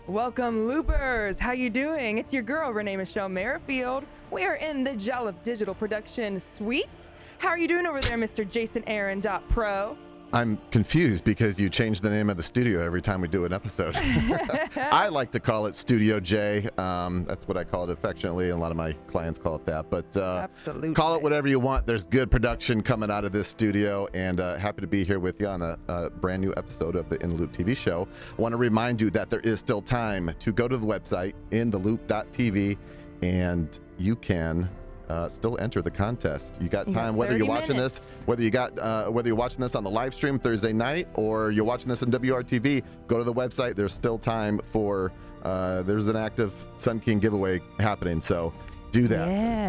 Welcome, Loopers. How you doing? It's your girl, Renée Michelle Merrifield. We are in the Jolliffe Digital Production Suite. How are you doing over there, Mr. Jason Aaron Pro? I'm confused because you change the name of the studio every time we do an episode. I like to call it Studio J. That's what I call it affectionately, and a lot of my clients call it that. But Absolutely. Call it whatever you want. There's good production coming out of this studio, and happy to be here with you on a brand new episode of the In the Loop TV show. I want to remind you that there is still time to go to the website, intheloop.tv, and you can still enter the contest. You got time, whether you're watching this, whether you're watching this on the live stream Thursday night or you're watching this on WRTV, go to the website. There's still time for, there's an active Sun King giveaway happening, so do that.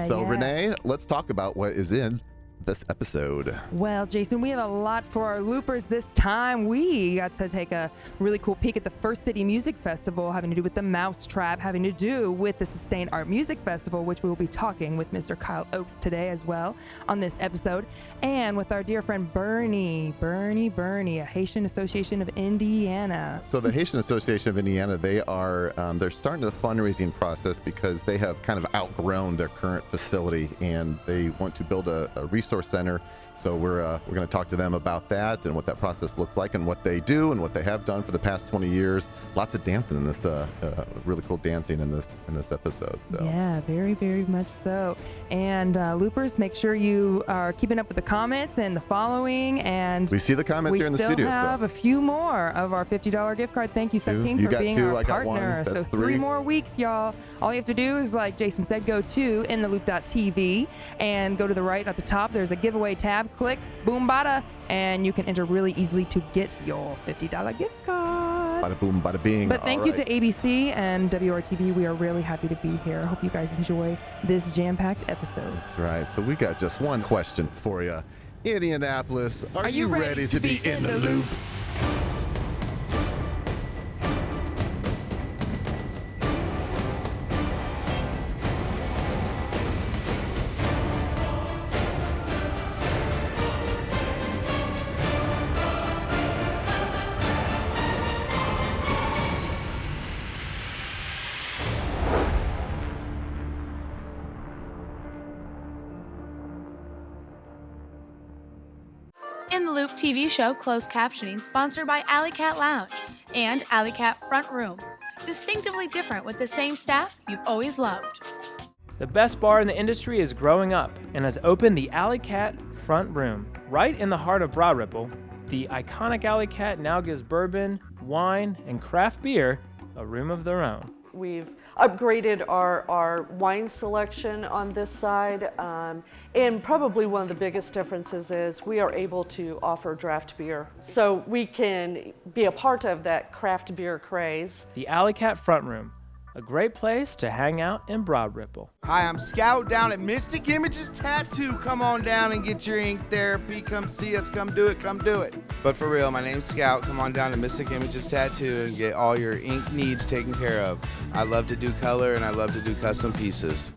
Renée, let's talk about what is in this episode. Well, Jason, we have a lot for our Loopers this time. We got to take a really cool peek at the First City Music Festival, having to do with the Mousetrap, having to do with the Sustained Art Music Festival, which we will be talking with Mr. Kyle Ochs today as well on this episode, and with our dear friend Bernie, a Haitian Association of Indiana. So the Haitian Association of Indiana, they are they're starting the fundraising process because they have kind of outgrown their current facility and they want to build a resource center. So we're going to talk to them about that and what that process looks like and what they do and what they have done for the past 20 years. Lots of dancing in this, really cool dancing in this episode. So. Yeah, very, very much so. And Loopers, make sure you are keeping up with the comments and the following. And we see the comments here in the studio. We still have a few more of our $50 gift card. Thank you, Sun King, for being our partner. So 3 more weeks, y'all. All you have to do is, like Jason said, go to intheloop.tv and go to the right at the top. There's a giveaway tab. Click, boom, bada, and you can enter really easily to get your $50 gift card. Bada boom, bada bing. But thank you to ABC and WRTV. We are really happy to be here. I hope you guys enjoy this jam-packed episode. That's right. So we got just one question for you. Indianapolis, are you ready to be in the loop? In the Loop TV show Closed Captioning, sponsored by Alley Cat Lounge and Alley Cat Front Room. Distinctively different with the same staff you've always loved. The best bar in the industry is growing up and has opened the Alley Cat Front Room. Right in the heart of Broad Ripple, the iconic Alley Cat now gives bourbon, wine, and craft beer a room of their own. We've upgraded our wine selection on this side, and probably one of the biggest differences is we are able to offer draft beer. So we can be a part of that craft beer craze. The Alley Cat Front Room, a great place to hang out in Broad Ripple. Hi, I'm Scout down at Mystic Images Tattoo. Come on down and get your ink therapy. Come see us. Come do it. Come do it. But for real, my name's Scout. Come on down to Mystic Images Tattoo and get all your ink needs taken care of. I love to do color and I love to do custom pieces.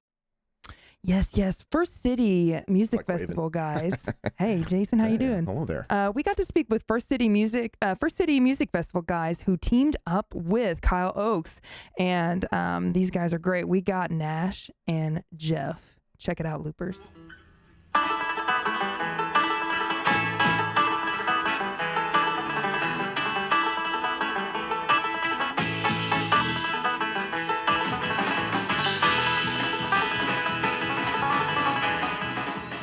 Yes. First City Music Festival, guys. Hey, Jason, how you doing? Hello there. We got to speak with First City Music Festival guys who teamed up with Kyle Ochs, and these guys are great. We got Nash and Jeff. Check it out, Loopers.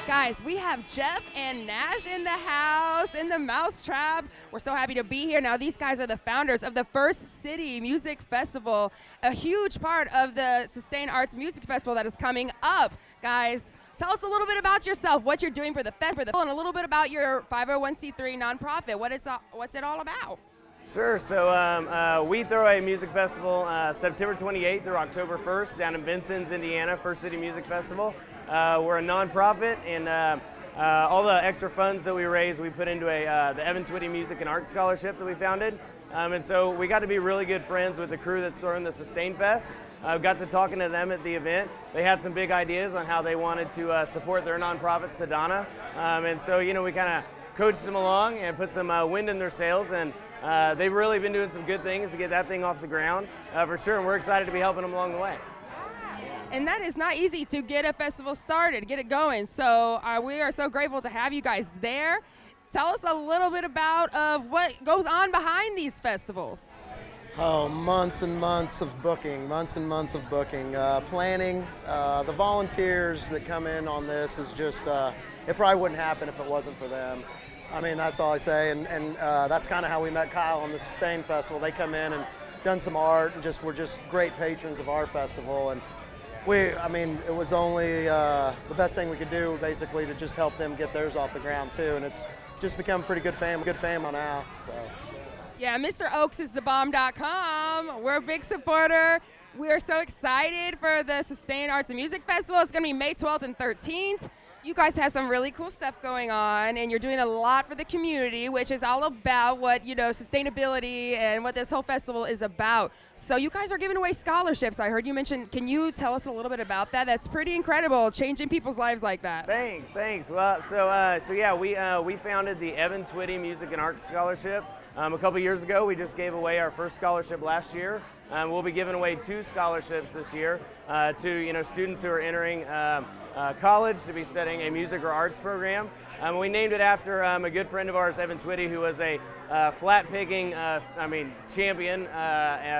Guys, we have Jeff and Nash in the house, in the Mousetrap. We're so happy to be here. Now, these guys are the founders of the First City Music Festival, a huge part of the Sustained Arts Music Festival that is coming up. Guys, tell us a little bit about yourself, what you're doing for the festival, and a little bit about your 501c3 nonprofit. What's it all about? Sure. So we throw a music festival September 28th through October 1st down in Vincennes, Indiana, First City Music Festival. We're a nonprofit, and all the extra funds that we raise, we put into the Evan Twitty Music and Art Scholarship that we founded. And so we got to be really good friends with the crew that's throwing the Sustain Fest. Got to talking to them at the event. They had some big ideas on how they wanted to support their nonprofit, Sedana. And so, we kind of coached them along and put some wind in their sails, and they've really been doing some good things to get that thing off the ground for sure, and we're excited to be helping them along the way. And that is not easy to get a festival started, get it going. So we are so grateful to have you guys there. Tell us a little bit about what goes on behind these festivals. Oh, months and months of booking, planning. The volunteers that come in on this is just, it probably wouldn't happen if it wasn't for them. I mean, that's all I say. And that's kind of how we met Kyle on the Sustain Festival. They come in and done some art and we're just great patrons of our festival. And it was only the best thing we could do basically to just help them get theirs off the ground too. And it's just become a pretty good family now. So. Yeah, Mr. Ochs is thebomb.com. We're a big supporter. We are so excited for the Sustain Arts and Music Festival. It's going to be May 12th and 13th. You guys have some really cool stuff going on, and you're doing a lot for the community, which is all about what, sustainability and what this whole festival is about. So you guys are giving away scholarships. I heard you mention, can you tell us a little bit about that? That's pretty incredible, changing people's lives like that. Thanks. Well, so yeah, we founded the Evan Twitty Music and Arts Scholarship. A couple years ago, we just gave away our first scholarship last year. We'll be giving away 2 scholarships this year to students who are entering college to be studying a music or arts program. We named it after a good friend of ours, Evan Twitty, who was a flat picking champion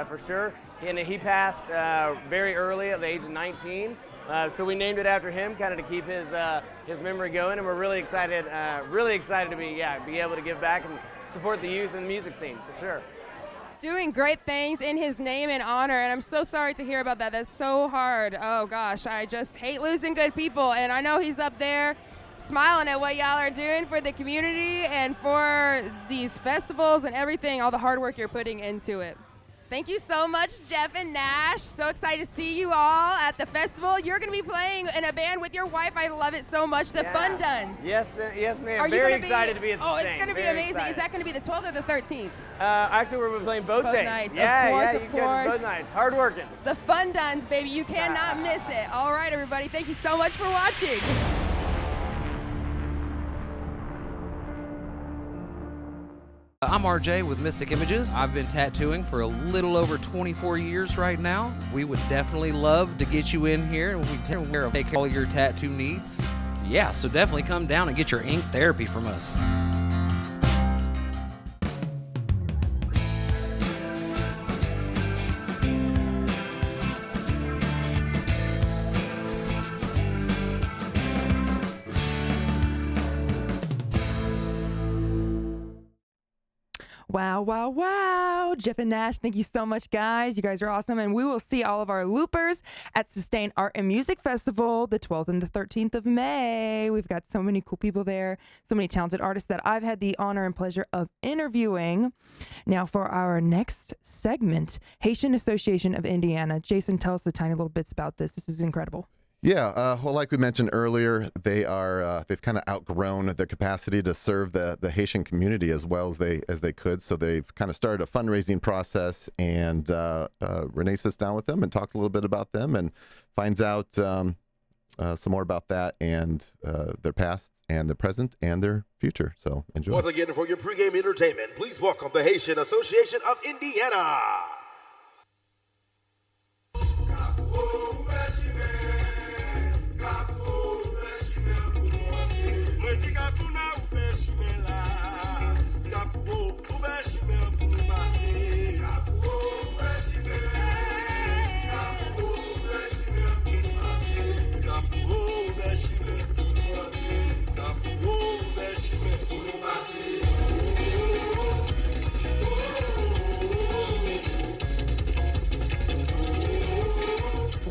for sure. And he passed very early at the age of 19. So we named it after him, kind of to keep his memory going. And we're really excited to be able to give back and support the youth and the music scene for sure. Doing great things in his name and honor, and I'm so sorry to hear about that. That's so hard. Oh gosh, I just hate losing good people, and I know he's up there smiling at what y'all are doing for the community and for these festivals and everything, all the hard work you're putting into it. Thank you so much, Jeff and Nash. So excited to see you all at the festival. You're going to be playing in a band with your wife. I love it so much. The Fun Duns. Yes, ma'am. Are Very excited to be at the Sustain. Oh, it's going to be amazing. Excited. Is that going to be the 12th or the 13th? Actually, we're playing both days. Nights. Yeah, of course. Both nights. Hard working. The Fun Duns, baby. You cannot miss it. All right, everybody. Thank you so much for watching. I'm RJ with Mystic Images. I've been tattooing for a little over 24 years right now. We would definitely love to get you in here and we take care of all your tattoo needs. Yeah, so definitely come down and get your ink therapy from us. Wow, wow, wow. Jeff and Nash, thank you so much, guys. You guys are awesome. And we will see all of our loopers at Sustain Art and Music Festival the 12th and the 13th of May. We've got so many cool people there, so many talented artists that I've had the honor and pleasure of interviewing. Now for our next segment, Haitian Association of Indiana. Jason, tell us the tiny little bits about this. This is incredible. Yeah, well, like we mentioned earlier, they've kind of outgrown their capacity to serve the Haitian community as well as they could. So they've kind of started a fundraising process, and Renée sits down with them and talks a little bit about them and finds out some more about that and their past and their present and their future. So enjoy. Once again, for your pregame entertainment, please welcome the Haitian Association of Indiana.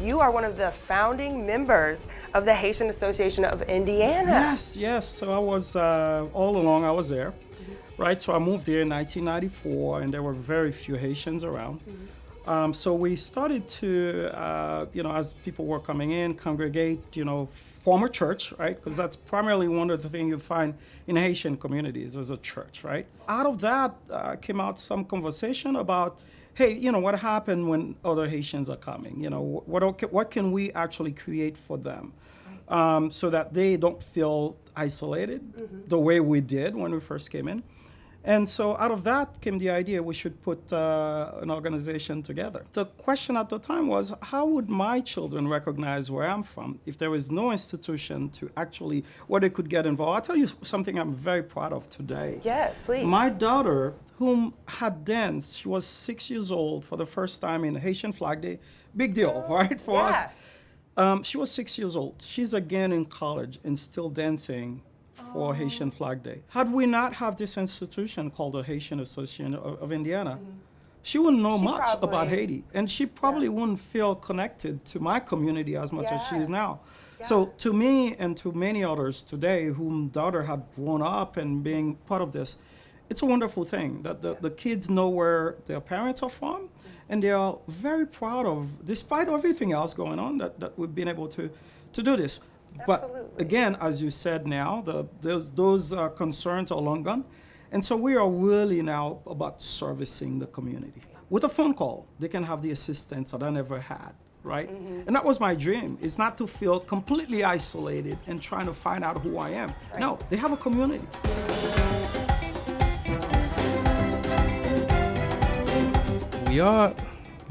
You are one of the founding members of the Haitian Association of Indiana. Yes. So I was, all along I was there, right? So I moved there in 1994 and there were very few Haitians around. So we started to, as people were coming in, congregate, form a church, right? Because that's primarily one of the things you find in Haitian communities is a church, right? Out of that came out some conversation about, hey, what happened when other Haitians are coming? What can we actually create for them so that they don't feel isolated the way we did when we first came in? And so out of that came the idea we should put an organization together. The question at the time was, how would my children recognize where I'm from if there was no institution to actually, where they could get involved? I'll tell you something I'm very proud of today. Yes, please. My daughter, whom had danced, she was 6 years old for the first time in Haitian Flag Day. Big deal, right, for us. She was 6 years old. She's again in college and still dancing for Haitian Flag Day. Had we not have this institution called the Haitian Association of Indiana, she wouldn't know much about Haiti, and she probably wouldn't feel connected to my community as much as she is now. So to me and to many others today whom daughter had grown up and being part of this, it's a wonderful thing that the kids know where their parents are from, and they are very proud of, despite everything else going on, that we've been able to do this. But again, as you said now, those concerns are long gone. And so we are really now about servicing the community. With a phone call, they can have the assistance that I never had, right? And that was my dream. It's not to feel completely isolated and trying to find out who I am. No, they have a community. We are,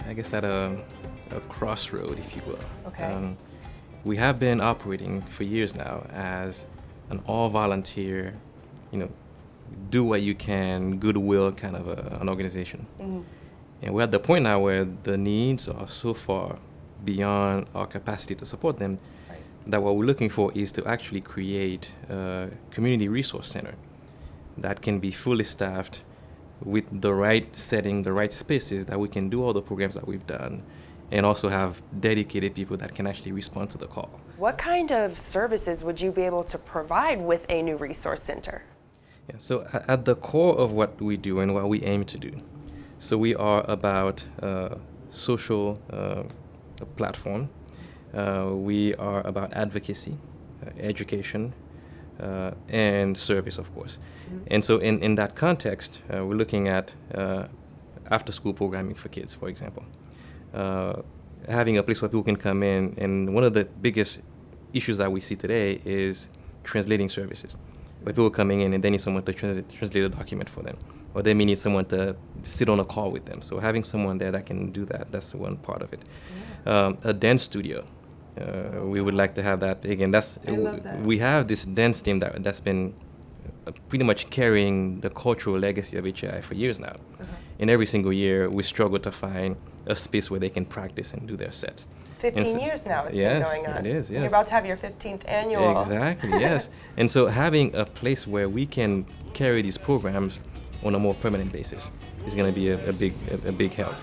I guess, at a crossroad, if you will. Okay. We have been operating for years now as an all-volunteer, do what you can, goodwill kind of an organization. And we're at the point now where the needs are so far beyond our capacity to support them that what we're looking for is to actually create a community resource center that can be fully staffed with the right setting, the right spaces that we can do all the programs that we've done, and also have dedicated people that can actually respond to the call. What kind of services would you be able to provide with a new resource center? Yeah, so at the core of what we do and what we aim to do, so we are about social platform. We are about advocacy, education, and service, of course. And so in that context, we're looking at after-school programming for kids, for example. Having a place where people can come in, and one of the biggest issues that we see today is translating services. Where people coming in and they need someone to translate a document for them, or they may need someone to sit on a call with them. So having someone there that can do that, that's one part of it. A dance studio, we would like to have that. Again, we have this dance team that's been pretty much carrying the cultural legacy of HAI for years now. And every single year, we struggle to find a space where they can practice and do their sets. 15 years now it's been going on. Yes, it is, yes. You're about to have your 15th annual. Exactly, yes. And so having a place where we can carry these programs on a more permanent basis is going to be a big help.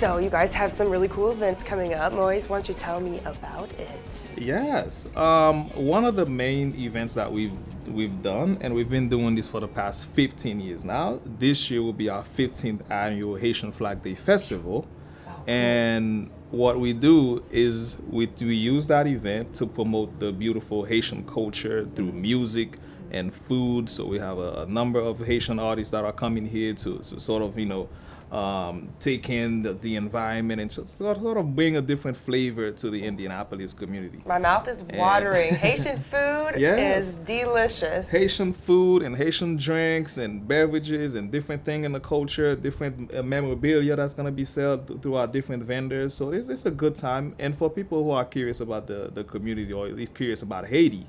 So you guys have some really cool events coming up. Moise, why don't you tell me about it? Yes. One of the main events that we've done, and we've been doing this for the past 15 years now. This year will be our 15th annual Haitian Flag Day Festival. And what we do is we use that event to promote the beautiful Haitian culture through music and food. So we have a number of Haitian artists that are coming here to sort of, take in the environment and sort of bring a different flavor to the Indianapolis community. My mouth is watering. Haitian food is delicious. Haitian food and Haitian drinks and beverages and different things in the culture, different memorabilia that's going to be sold through our different vendors. So it's a good time. And for people who are curious about the community or curious about Haiti,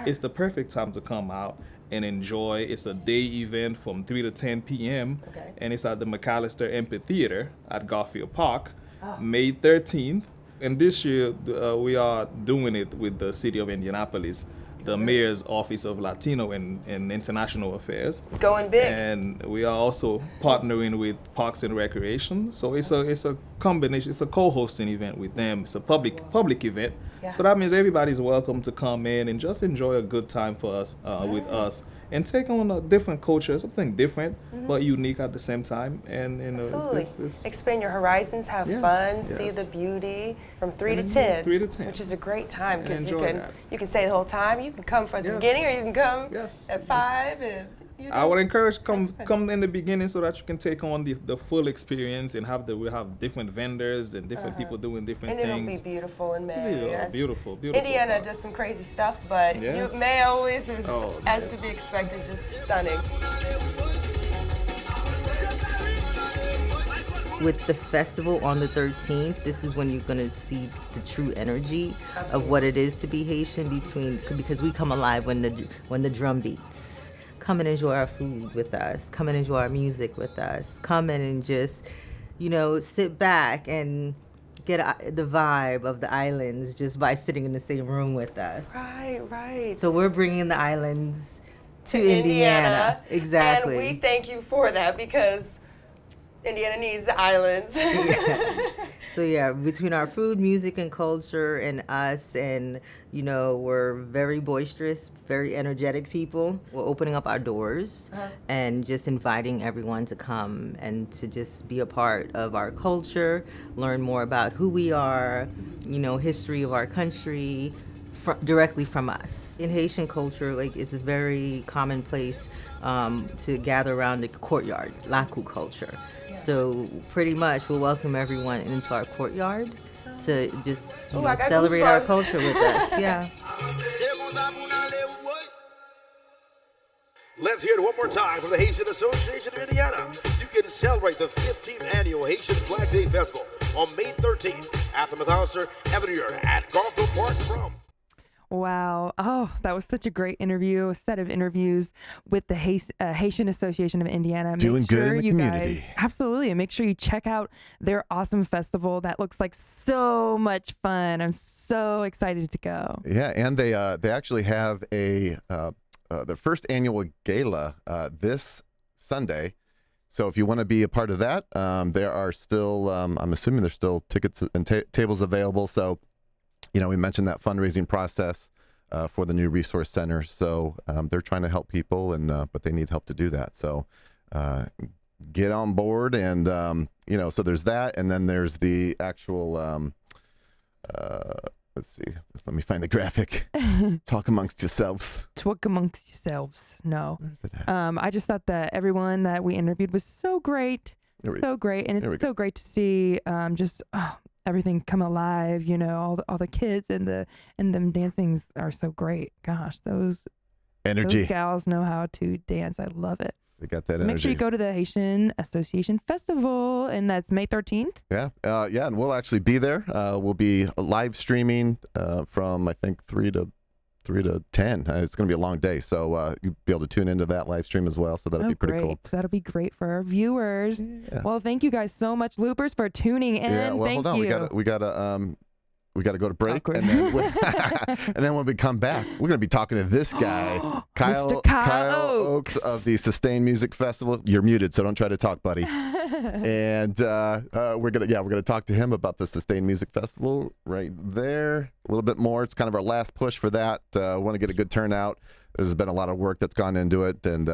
it's the perfect time to come out and enjoy. It's a day event from 3 to 10 p.m. And it's at the McAllister Amphitheater at Garfield Park, May 13th. And this year we are doing it with the city of Indianapolis, the mayor's office of Latino and International Affairs. Going big. And we are also partnering with Parks and Recreation. So it's a combination. It's a co-hosting event with them. It's a public event. So that means everybody's welcome to come in and just enjoy a good time for us with us and take on a different culture, something different but unique at the same time. And absolutely, expand your horizons, have fun, see the beauty from 3 to 10, which is a great time because you can stay the whole time. You can come from the beginning, or you can come at 5 and. I would encourage come in the beginning so that you can take on the full experience and we have different vendors and different people doing different things. And it'll be beautiful in May. Yeah, beautiful. Indiana does some crazy stuff, but May always is, as to be expected, just stunning. With the festival on the 13th, this is when you're going to see the true energy of what it is to be Haitian because we come alive when the drum beats. Come and enjoy our food with us. Come and enjoy our music with us. Come in and just, sit back and get the vibe of the islands just by sitting in the same room with us. Right. So we're bringing the islands to Indiana. Exactly. And we thank you for that because Indiana needs the islands. So between our food, music, and culture and us, and we're very boisterous, very energetic people. We're opening up our doors and just inviting everyone to come and to just be a part of our culture, learn more about who we are, history of our country, directly from us. In Haitian culture, it's a very commonplace to gather around the courtyard, Laku culture. So pretty much we'll welcome everyone into our courtyard to just celebrate our culture with us. Yeah. Let's hear it one more time from the Haitian Association of Indiana. You can celebrate the 15th annual Haitian Flag Day Festival on May 13th at the McAllister Avenue at Garfield Park from. Wow. Oh, that was such a great interview, a set of interviews with the Haitian Association of Indiana. Doing good in the community. Absolutely. And make sure you check out their awesome festival. That looks like so much fun. I'm so excited to go. Yeah, and they actually have their first annual gala this Sunday. So if you want to be a part of that, there are still, I'm assuming there's still tickets and tables available. So we mentioned that fundraising process for the new resource center. So they're trying to help people, but they need help to do that. So get on board, and so there's that, and then there's the actual. Let's see. Let me find the graphic. Talk amongst yourselves. Talk amongst yourselves. No. I just thought that everyone that we interviewed was so great, so great, and it's so great to see everything come alive, all the kids and them dancings are so great. Gosh, those gals know how to dance. I love it. They got that energy. Make sure you go to the Haitian Association Festival, and that's May 13th. Yeah, and we'll actually be there. We'll be live streaming from I think 3 to 10. It's going to be a long day, so you'll be able to tune into that live stream as well. So that'll be pretty cool. That'll be great for our viewers. Yeah. Well, thank you guys so much, Loopers, for tuning in. Yeah, well, thank hold on. you. We got to go to break, and then when we come back, we're going to be talking to this guy, Kyle Ochs of the Sustained Music Festival. You're muted, so don't try to talk, buddy. And we're gonna talk to him about the Sustained Music Festival right there. A little bit more. It's kind of our last push for that. Want to get a good turnout. There's been a lot of work that's gone into it, and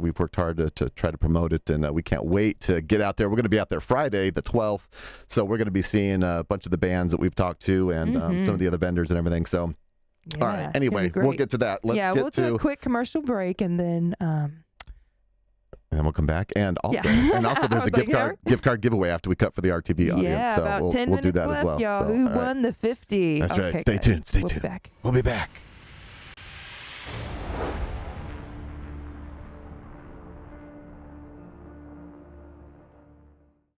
we've worked hard to try to promote it, and we can't wait to get out there. We're going to be out there Friday, the 12th, so we're going to be seeing a bunch of the bands that we've talked to and some of the other vendors and everything. So, all right. Anyway, we'll get to that. We'll do a quick commercial break, and then we'll come back. And also there's a gift card giveaway after we cut for the RTV audience. Yeah, so about 10 we'll minutes do that left, as well. Y'all. So, Who won the 50? That's right. Stay tuned. We'll be back. We'll be back.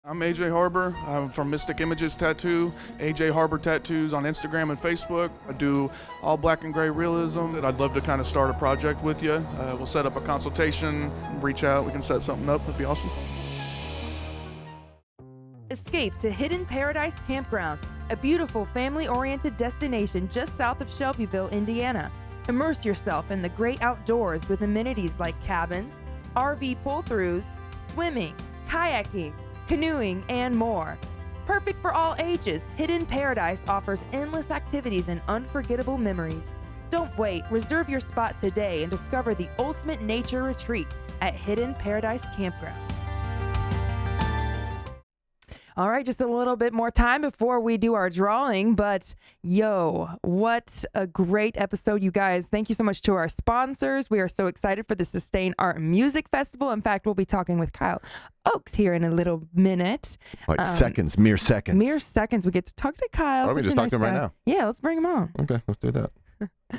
I'm AJ Harbor. I'm from Mystic Images Tattoo, AJ Harbor Tattoos on Instagram and Facebook. I do all black and gray realism. I'd love to kind of start a project with you. We'll set up a consultation, reach out, we can set something up. It'd be awesome. Escape to Hidden Paradise Campground, a beautiful family-oriented destination just south of Shelbyville, Indiana. Immerse yourself in the great outdoors with amenities like cabins, RV pull-throughs, swimming, kayaking, canoeing, and more. Perfect for all ages, Hidden Paradise offers endless activities and unforgettable memories. Don't wait. Reserve your spot today and discover the ultimate nature retreat at Hidden Paradise Campground. All right, just a little bit more time before we do our drawing, but what a great episode, you guys. Thank you so much to our sponsors. We are so excited for the Sustain Art Music Festival. In fact, we'll be talking with Kyle Ochs here in a little minute. Like seconds, mere seconds. Mere seconds. We get to talk to Kyle. Are we just talking to him right now? Yeah, let's bring him on. Okay, let's do that.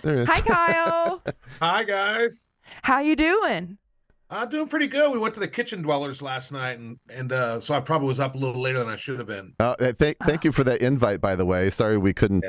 There he is. Hi, Kyle. Hi, guys. How you doing? Doing pretty good. We went to the Kitchen Dwellers last night, and so I probably was up a little later than I should have been. Thank you for that invite, by the way. Sorry we couldn't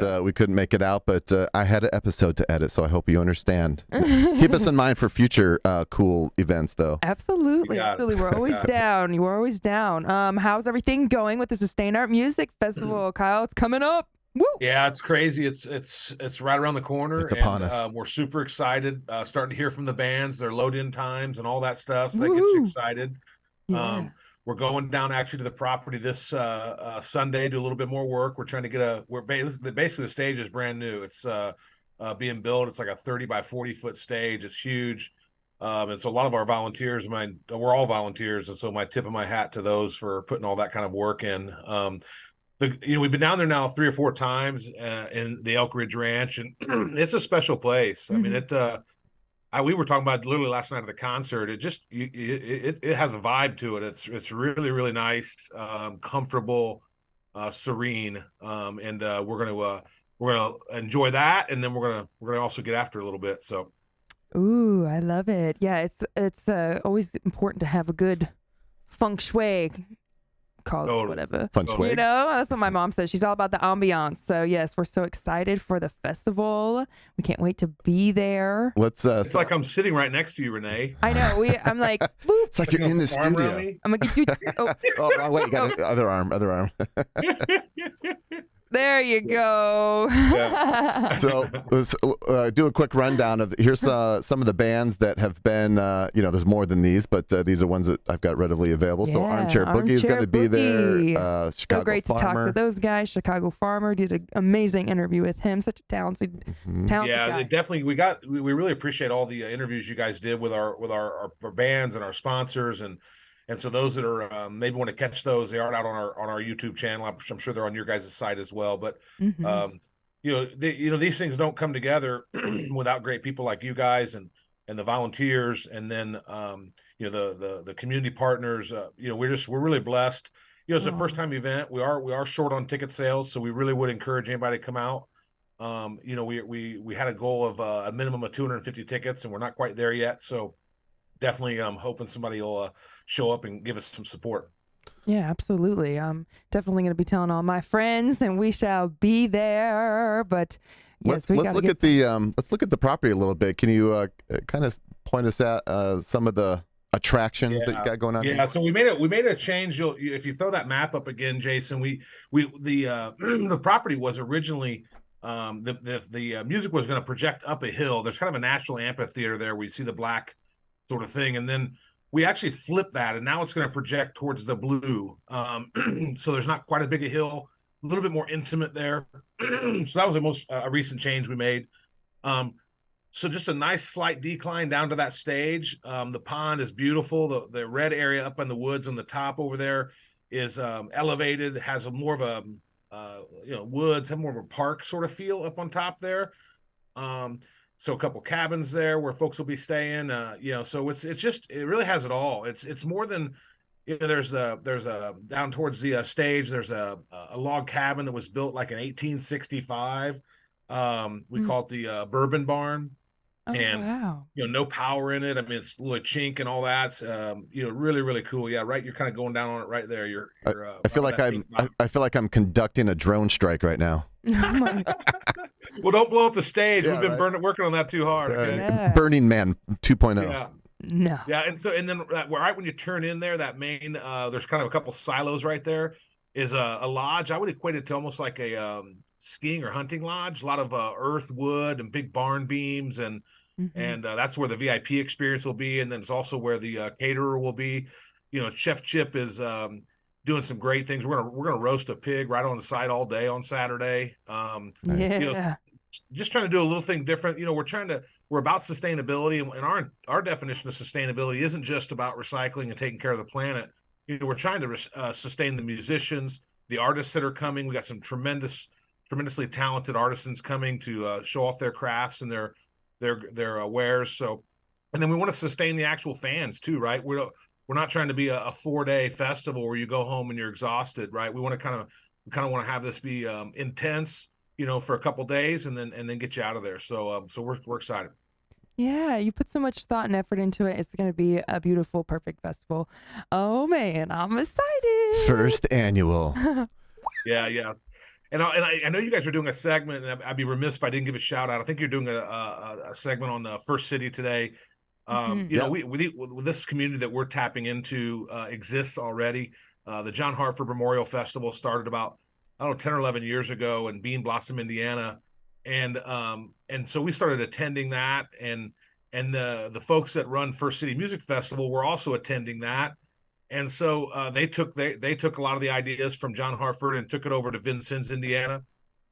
make it out, but I had an episode to edit, so I hope you understand. Keep us in mind for future cool events, though. Absolutely, absolutely. We're always down. You are always down. How's everything going with the Sustain Art Music Festival, Kyle? It's coming up. Woo! Yeah, it's crazy. It's right around the corner. It's upon us. We're super excited. Starting to hear from the bands, their load-in times and all that stuff. So that gets you excited. Yeah. We're going down actually to the property this Sunday, do a little bit more work. We're trying to basically the stage is brand new. It's being built. It's like a 30 by 40 foot stage. It's huge. And so a lot of our volunteers, we're all volunteers, and so my tip of my hat to those for putting all that kind of work in. We've been down there now 3 or 4 times in the Elk Ridge Ranch, and it's a special place. I mean, we were talking about literally last night at the concert. It just it has a vibe to it. It's really, really nice, comfortable, serene, and we're gonna enjoy that, and then we're gonna also get after it a little bit. So, ooh, I love it. Yeah, it's always important to have a good feng shui. Call it whatever. Feng shui. You know, that's what my mom says. She's all about the ambiance. So yes, we're so excited for the festival. We can't wait to be there. It's like I'm sitting right next to you, Renee. I know. I'm like, boop. It's like you're in the studio. I'm gonna get you. Oh, wait, you got the other arm. There you go. Yeah. So let's do a quick rundown of here's some of the bands that have been, there's more than these, but these are ones that I've got readily available. So Armchair Boogie's going to be there. Chicago so great Farmer. to talk to those guys. Chicago Farmer, did an amazing interview with him. Such a talented guy. Definitely. We really appreciate all the interviews you guys did with our bands and our sponsors, and so those that are maybe want to catch those, they aren't out on our YouTube channel. I'm sure they're on your guys' site as well. But these things don't come together without great people like you guys and the volunteers, and then the community partners. We're really blessed. It's a first time event. We are short on ticket sales, so we really would encourage anybody to come out. We had a goal of a minimum of 250 tickets, and we're not quite there yet. So definitely hoping somebody will show up and give us some support. Yeah, absolutely. I'm definitely going to be telling all my friends, and we shall be there. But yes, let's look at the property a little bit. Can you kind of point us at some of the attractions that you got going on? Yeah, so we made a change. If you throw that map up again, Jason, the property was originally the music was going to project up a hill. There's kind of a natural amphitheater there. We see the black sort of thing, and then we actually flipped that, and now it's going to project towards the blue. So there's not quite as big a hill, a little bit more intimate there. So that was the most recent change we made. So just a nice slight decline down to that stage. The pond is beautiful. The red area up in the woods on the top over there is elevated. It has more of a woods, have more of a park sort of feel up on top there. So a couple cabins there where folks will be staying, so it really has it all. It's more than, there's a down towards the stage, there's a log cabin that was built like in 1865. We call it the Bourbon Barn. Oh, and wow. No power in it. I mean, it's a little chink and all that. Really, really cool. Yeah, right. You're kind of going down on it right there. I feel like I'm conducting a drone strike right now. Well, don't blow up the stage. We've been working on that too hard. Okay? Burning Man 2.0. Yeah. No. Yeah, and then right when you turn in there, that main there's kind of a couple silos right there. Is a lodge. I would equate it to almost like a skiing or hunting lodge. A lot of earth, wood, and big barn beams, and that's where the VIP experience will be. And then it's also where the caterer will be. Chef Chip is doing some great things. We're gonna roast a pig right on the site all day on Saturday. just trying to do a little thing different. You know, we're about sustainability, and our definition of sustainability isn't just about recycling and taking care of the planet. You know, we're trying to sustain the musicians, the artists that are coming. We got some tremendously talented artisans coming to show off their crafts and their wares. So, and then we want to sustain the actual fans too, right? We're not trying to be a 4-day festival where you go home and you're exhausted, right? We want to kind of want to have this be intense, you know, for a couple days and then get you out of there. So we're excited. Yeah, you put so much thought and effort into it. It's going to be a beautiful, perfect festival. Oh man, I'm excited. First annual. Yeah. And I know you guys are doing a segment, and I'd be remiss if I didn't give a shout out. I think you're doing a segment on the First City today. You know, with this community that we're tapping into exists already. The John Hartford Memorial Festival started about, 10 or 11 years ago in Bean Blossom, Indiana. And so we started attending that, and the folks that run First City Music Festival were also attending that. And so they took a lot of the ideas from John Hartford and took it over to Vincennes, Indiana.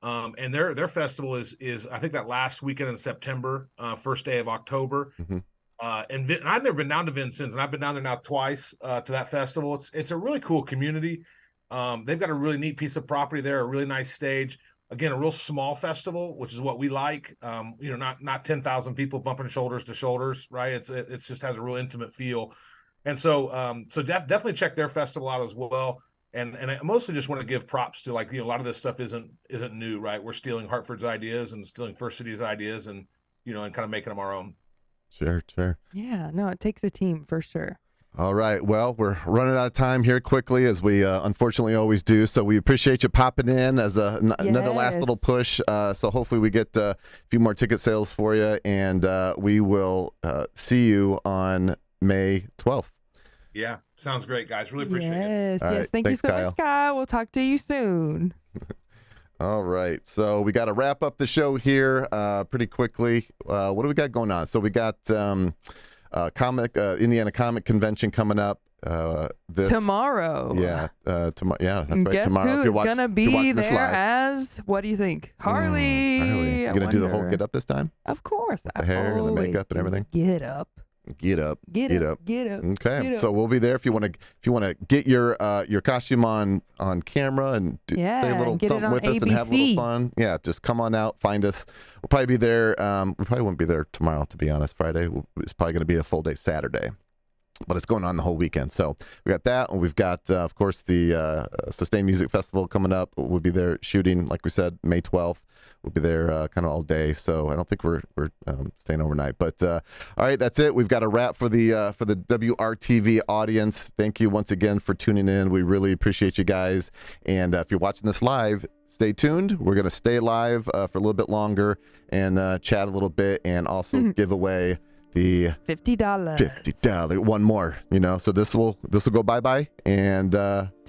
And their festival is I think that last weekend in September, first day of October. Mm-hmm. And I've never been down to Vincennes, and I've been down there now twice to that festival. It's a really cool community. They've got a really neat piece of property there, a really nice stage. Again, a real small festival, which is what we like. You know, not 10,000 people bumping shoulders to shoulders, right? It just has a real intimate feel. And so definitely check their festival out as well. And I mostly just want to give props to, like, you know, a lot of this stuff isn't new, right? We're stealing Hartford's ideas and stealing First City's ideas, and, you know, and kind of making them our own. Sure. Yeah, no, it takes a team for sure. All right. Well, we're running out of time here quickly, as we unfortunately always do. So we appreciate you popping in as another last little push. So hopefully we get a few more ticket sales for you, and we will see you on May 12th. Yeah, sounds great, guys. Really appreciate it. Yes. Right, Thank you so much, Kyle. We'll talk to you soon. All right, so we got to wrap up the show here pretty quickly. What do we got going on? So we got Indiana Comic Convention coming up tomorrow. Yeah, tomorrow. Yeah, that's right. Guess Tomorrow. who's gonna be there as? What do you think, Harley? You're gonna do the whole get up this time? Of course. The hair and the makeup and everything. Get up. Get up. Okay, get up. so we'll be there if you want to get your costume on camera and say a little something with us and have a little fun. Yeah, just come on out, find us. We'll probably be there. We probably won't be there tomorrow, to be honest. Friday. It's probably going to be a full day Saturday, but it's going on the whole weekend. So we got that, and we've got of course the Sustain Music Festival coming up. We'll be there shooting, like we said, May 12th. We'll be there kind of all day, so I don't think we're staying overnight. But all right, that's it. We've got a wrap for the WRTV audience. Thank you once again for tuning in. We really appreciate you guys. And if you're watching this live, stay tuned. We're gonna stay live for a little bit longer and chat a little bit, and also give away the $50. One more, you know. So this will go bye, and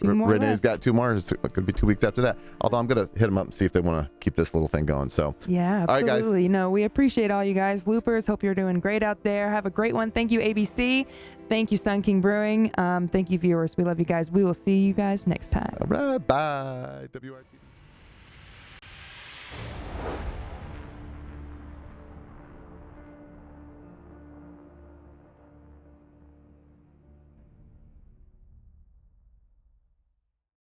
Renee's got 2 more. It's going to be 2 weeks after that. Although I'm going to hit them up and see if they want to keep this little thing going. So yeah, absolutely. All right, guys. You know, we appreciate all you guys. Loopers, hope you're doing great out there. Have a great one. Thank you, ABC. Thank you, Sun King Brewing. Thank you, viewers. We love you guys. We will see you guys next time. All right, bye. WRTV.